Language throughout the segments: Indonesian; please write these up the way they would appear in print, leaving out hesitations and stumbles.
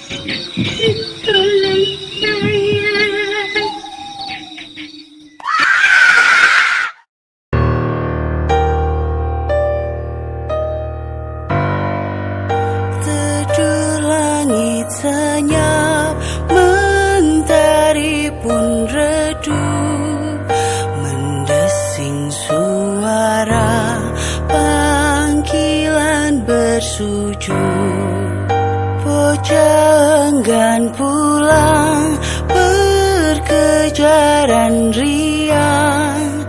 Tolong saya. Teduh langit senyap, mentari pun redup, mendesing suara panggilan bersujud. Bocah enggan pulang, berkejaran riang,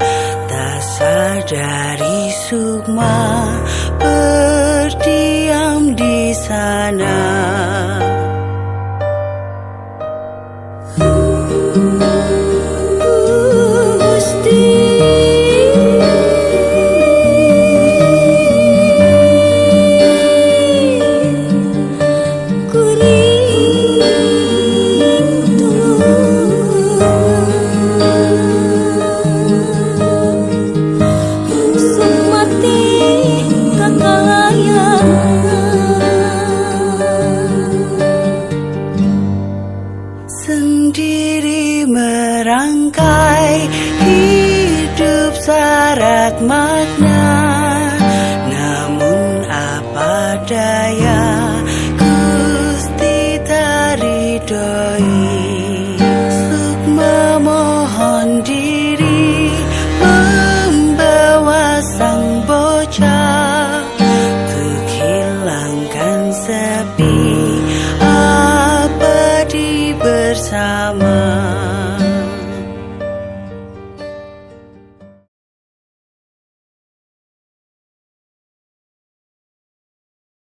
tak sadari sukma berdiam di sana. Gusti, ku rindu sukmati kakayang. Sendiri merangkai hidup syarat makna, namun apa daya